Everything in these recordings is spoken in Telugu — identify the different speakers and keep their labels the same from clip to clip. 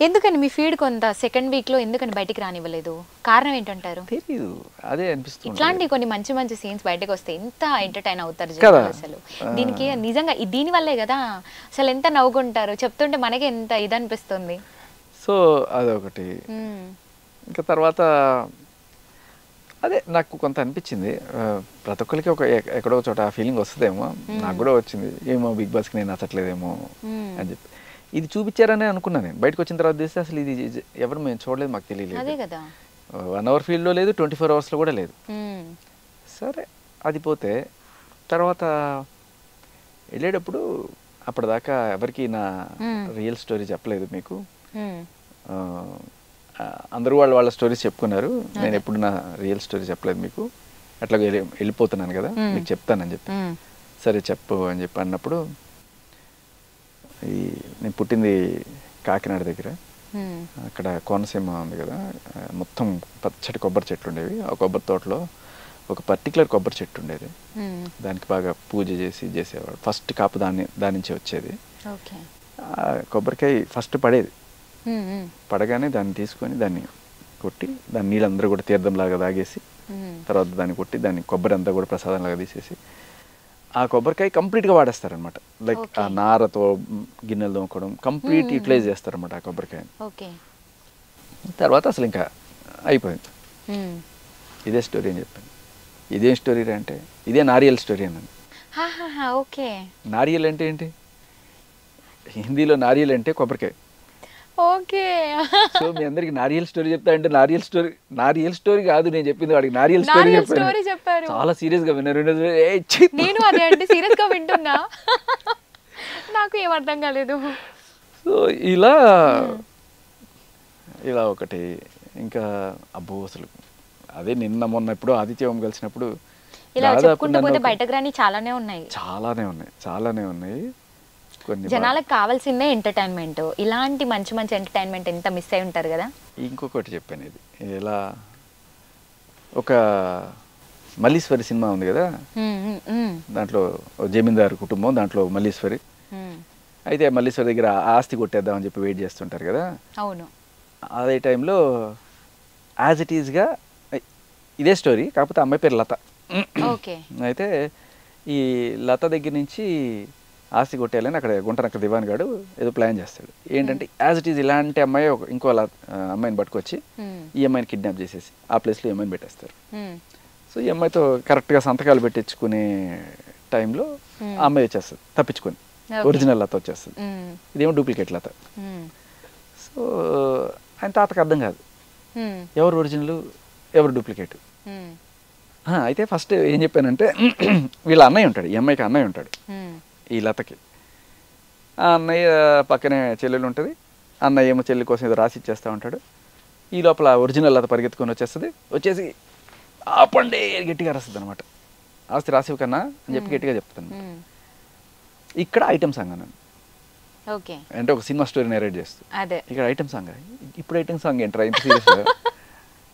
Speaker 1: ఎందుకని మీ ఫీడ్ కొంత సెకండ్ వీక్ లో ఎందుకని బయటికి రానివ్వలేదు? కారణం ఏంటంటారు?
Speaker 2: తెలీదు, అదే అనిపిస్తుంది.
Speaker 1: ఇట్లాంటి కొన్ని మంచి మంచి సీన్స్ బయటకు వస్తే ఎంత ఎంటర్టైన్ అవుతారు జనాలు అసలు. దీనికి నిజంగా దీని వల్లే కదా అసలు ఎంత నవ్వుకుంటారు, చెప్తుంటే మనకి ఎంత ఇది అనిపిస్తుంది.
Speaker 2: సో అదొకటి. ఇంకా తర్వాత అదే నాకు కొంత అనిపించింది, ప్రతి ఒక్కరికి ఒక ఎక్కడో చోట ఆ ఫీలింగ్ వస్తుందేమో, నాకు కూడా వచ్చింది, ఏమో బిగ్ బాస్కి నేను నచ్చట్లేదేమో అని చెప్పి. ఇది చూపించారని అనుకున్నాను నేను. బయటకు వచ్చిన తర్వాత చూస్తే అసలు ఇది ఎవరు మేము చూడలేదు, మాకు తెలియలేదు. 1 hour ఫీల్డ్లో లేదు, 24 hours కూడా లేదు. సరే అది పోతే తర్వాత వెళ్ళేటప్పుడు అప్పటిదాకా ఎవరికి నా రియల్ స్టోరీ చెప్పలేదు మీకు. అందరూ వాళ్ళ స్టోరీస్ చెప్పుకున్నారు, నేను ఎప్పుడు నా రియల్ స్టోరీ చెప్పలేదు మీకు. అట్లా వెళ్ళిపోతున్నాను కదా, మీకు చెప్తానని చెప్పి. సరే చెప్పు అని చెప్పి అన్నప్పుడు, నేను పుట్టింది కాకినాడ దగ్గర. అక్కడ కోనసీమ ఉంది కదా, మొత్తం పచ్చటి కొబ్బరి చెట్లు ఉండేవి. ఆ కొబ్బరి తోటలో ఒక పర్టికులర్ కొబ్బరి చెట్టు ఉండేది, దానికి బాగా పూజ చేసేవాడు. ఫస్ట్ కాపు దాని నుంచి వచ్చేది. ఆ కొబ్బరికాయ ఫస్ట్ పడేది, పడగానే దాన్ని తీసుకొని దాన్ని కొట్టి దాని నీళ్ళందరూ కూడా తీర్థంలాగా తాగేసి, తర్వాత దాన్ని కొట్టి దాన్ని కొబ్బరి అంతా కూడా ప్రసాదంలాగా తీసేసి ఆ కొబ్బరికాయ కంప్లీట్గా వాడేస్తారనమాట. లైక్ ఆ నారతో గిన్నెలు తోముకోవడం కంప్లీట్ యూటిలైజ్ చేస్తారనమాట ఆ కొబ్బరికాయని. తర్వాత అసలు ఇంకా అయిపోయింది. ఇదే స్టోరీ అని చెప్పాను. ఇదేం స్టోరీ అంటే ఇదే నారియల్ స్టోరీ అన్నాను. నారియల్ అంటే ఏంటి? హిందీలో నారియల్ అంటే కొబ్బరికాయ. సో మీ అందరికి నారియల్ స్టోరీ చెప్తా అంటే నారియల్ స్టోరీ కాదు నేను చెప్పింది, వాడికి నారియల్ స్టోరీ చెప్పారు. చాలా సీరియస్ గా విన్నారు.
Speaker 1: నేను అదే అంటే సీరియస్ గా వింటున్నా, నాకు ఏం అర్థం కాలేదు.
Speaker 2: సో ఇలా ఒకటి. ఇంకా అబ్బో అసలు అదే నిన్న మొన్న ఎప్పుడో ఆదిత్యం కలిసినప్పుడు
Speaker 1: ఇలా చెప్పుకుంటూ పోతే బయటకు రాని చాలానే
Speaker 2: ఉన్నాయి.
Speaker 1: జనాలకు కావాల్సిందే ఎంటర్టైన్మెంట్. ఇలాంటి మంచి మంచి ఎంటర్టైన్మెంట్ ఎంత మిస్ అయి ఉంటారు కదా.
Speaker 2: ఇంకొకటి చెప్పాను, ఇది ఇలా ఒక మల్లీశ్వరి సినిమా ఉంది కదా, దాంట్లో జమీందారు కుటుంబం, దాంట్లో మల్లీశ్వరి. అయితే మల్లీశ్వరి దగ్గర ఆస్తి కొట్టేద్దామని చెప్పి వెయిట్ చేస్తుంటారు కదా.
Speaker 1: అవును.
Speaker 2: అదే టైంలో యాజ్ ఇట్ ఈస్గా ఇదే స్టోరీ, కాకపోతే అమ్మాయి పేరు లత. అయితే ఈ లత దగ్గర నుంచి ఆస్తి కొట్టేయాలని అక్కడ గుంటనక్క దివాన్ గాడు ఏదో ప్లాన్ చేస్తాడు. ఏంటంటే యాజ్ ఇట్ ఈజ్ ఇలాంటి అమ్మాయి ఇంకో అమ్మాయిని పట్టుకొచ్చి ఈ అమ్మాయిని కిడ్నాప్ చేసేసి ఆ ప్లేస్లో ఈ అమ్మాయిని పెట్టేస్తారు. సో ఈ అమ్మాయితో కరెక్ట్గా సంతకాలు పెట్టించుకునే టైంలో ఆ అమ్మాయి వచ్చేస్తుంది తప్పించుకొని, ఒరిజినల్ లత వచ్చేస్తుంది, ఇదేమో డూప్లికేట్ లత. సో ఆయన తాతకు అర్థం కాదు ఎవరు ఒరిజినల్ ఎవరు డూప్లికేట్. అయితే ఫస్ట్ ఏం చెప్పానంటే వీళ్ళ అన్నయ్య ఉంటాడు, ఈ అమ్మాయికి అన్నయ్య ఉంటాడు, ఈ లతకి. ఆ అన్నయ్య పక్కనే చెల్లెలు ఉంటుంది, అన్నయ్య ఏమో చెల్లి కోసం ఏదో రాసి ఇచ్చేస్తూ ఉంటాడు. ఈ లోపల ఒరిజినల్ లత పరిగెత్తుకొని వచ్చేసి ఆపండి గట్టిగా రాస్తుంది అనమాట. ఆస్తి రాసివి కన్నా అని చెప్పి గట్టిగా చెప్తాను. ఇక్కడ ఐటమ్ సాంగ్ అన్నాను, అంటే ఒక సినిమా స్టోరీ నేరేట్ చేస్తూ. ఇక్కడ ఐటమ్ సాంగ్, ఇప్పుడు ఐటమ్ సాంగ్ ఏంట్రా ఇంత సీరియస్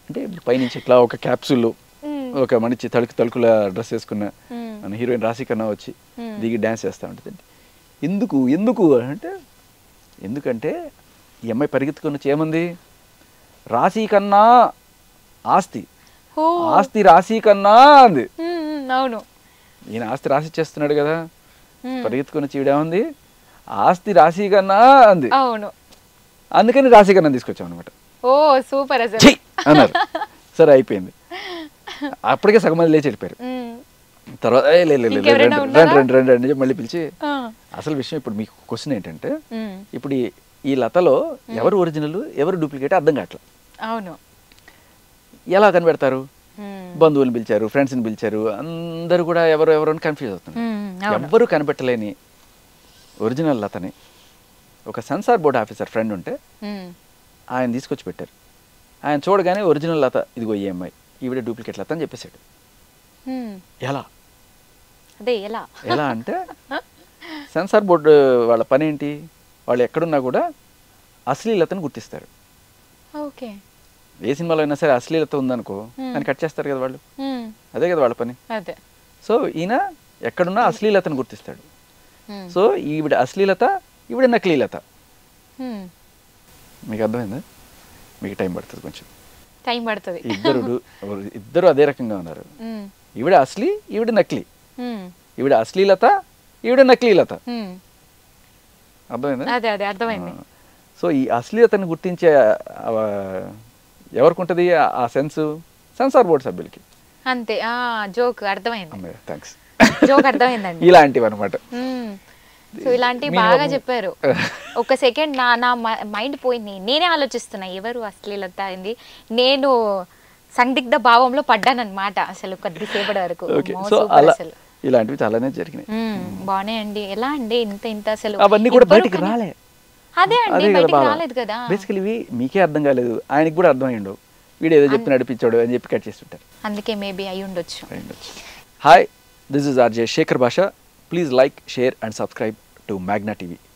Speaker 2: అంటే పైనుంచి ఇట్లా ఒక క్యాప్సూల్, ఒక మంచి తలుకుల డ్రెస్ వేసుకున్న హీరోయిన్ రాశి కన్నా వచ్చి దిగి డ్యాన్స్ చేస్తూ ఉంటుంది. ఎందుకు అంటే ఎందుకంటే ఈ అమ్మాయి పరిగెత్తుకొని వచ్చి ఏమంది, రాశి కన్నా ఆస్తి రాశి కన్నా అంది.
Speaker 1: అవును,
Speaker 2: ఈయన ఆస్తి రాసి చేస్తున్నాడు కదా, పరిగెత్తుకొని వచ్చి ఈడేమంది ఆస్తి రాశి కన్నా అంది.
Speaker 1: అవును,
Speaker 2: అందుకని రాశి కన్నా తీసుకొచ్చాం అనమాట.
Speaker 1: సూపర్
Speaker 2: అన్నారు. సరే అయిపోయింది. అప్పటికే సగం మంది లేచి వెళ్ళిపోయారు. తర్వాత రండి మళ్ళీ పిలిచి, అసలు విషయం ఇప్పుడు మీకు క్వశ్చన్ ఏంటంటే, ఇప్పుడు ఈ లతలో ఎవరు ఒరిజినల్ ఎవరు డూప్లికేట్ అర్థం కావట్లేదు.
Speaker 1: అవును,
Speaker 2: ఎలా కనిపెడతారు? బంధువులు పిలిచారు, ఫ్రెండ్స్ని పిలిచారు, అందరూ కూడా ఎవరు అని కన్ఫ్యూజ్ అవుతున్నారు. ఎవ్వరు కనిపెట్టలేని ఒరిజినల్ లతని ఒక సెన్సార్ బోర్డ్ ఆఫీసర్ ఫ్రెండ్ ఉంటే ఆయన తీసుకొచ్చి పెట్టారు. ఆయన చూడగానే ఒరిజినల్ లత ఇదిగో ఈ అమ్మాయి, ఈవిడ డూప్లికేట్ లత అని చెప్పేశాడు. ఎలా అంటే సెన్సార్ బోర్డు వాళ్ళ పని ఏంటి, వాళ్ళు ఎక్కడున్నా కూడా అశ్లీలతను గుర్తిస్తారు. ఏ సినిమాలో అయినా సరే అశ్లీలత ఉందనుకో అని కట్ చేస్తారు కదా వాళ్ళు, అదే కదా వాళ్ళ పని. సో ఈయన ఎక్కడున్నా అశ్లీలతను గుర్తిస్తాడు. సో ఈవిడ అశ్లీలత, ఈవిడ నకిలీలత. మీకు అర్థమైందా? మీకు టైం పడుతుంది కొంచెం.
Speaker 1: టైం పడుతుంది.
Speaker 2: ఇద్దరు అదే రకంగా ఉన్నారు. ఈవిడ అసలీ, ఈవిడ నకిలీ. ఈవిడ అశ్లీలత, ఈవిడ నకిలీలత. అర్థమైందా?
Speaker 1: అదే అదే అర్థమైంది.
Speaker 2: సో ఈ అశ్లీలతను గుర్తించే ఎవరికి ఉంటుంది ఆ సెన్సార్ బోర్డు సభ్యులకి.
Speaker 1: అంతే. జోక్ అర్థమైంది.
Speaker 2: థ్యాంక్స్.
Speaker 1: జోక్ అర్థమైందండి.
Speaker 2: ఇలాంటివి అనమాట.
Speaker 1: సో ఇలాంటివి బాగా చెప్పారు. ఒక సెకండ్ నా మైండ్ పోయింది. నేనే ఆలోచిస్తున్నా ఎవరు అశ్లీలత అయింది. నేను సందిగ్ధ భావంలో పడ్డానమాట అసలు కొద్దిసేపటి వరకు.
Speaker 2: ఇలాంటివి చాలానే జరిగినాయి.
Speaker 1: బాగున్నాయండి. ఎలా అండి ఇంత అసలు
Speaker 2: అవన్నీ కూడా బయటికి రాలే.
Speaker 1: అదే అండి బయటికి రాలేదు కదా.
Speaker 2: బేసికలీ మీకే అర్థం కాలేదు, ఆయనకి కూడా అర్థం అయ్యిండు. వీడు ఏదో చెప్పి నడిపించాడు అని చెప్పి కట్ చేస్తుంటారు.
Speaker 1: అందుకే మేబీ అయి ఉండొచ్చు.
Speaker 2: Hi, this is RJ Shekhar Basha. Please like, share and subscribe to Magna TV.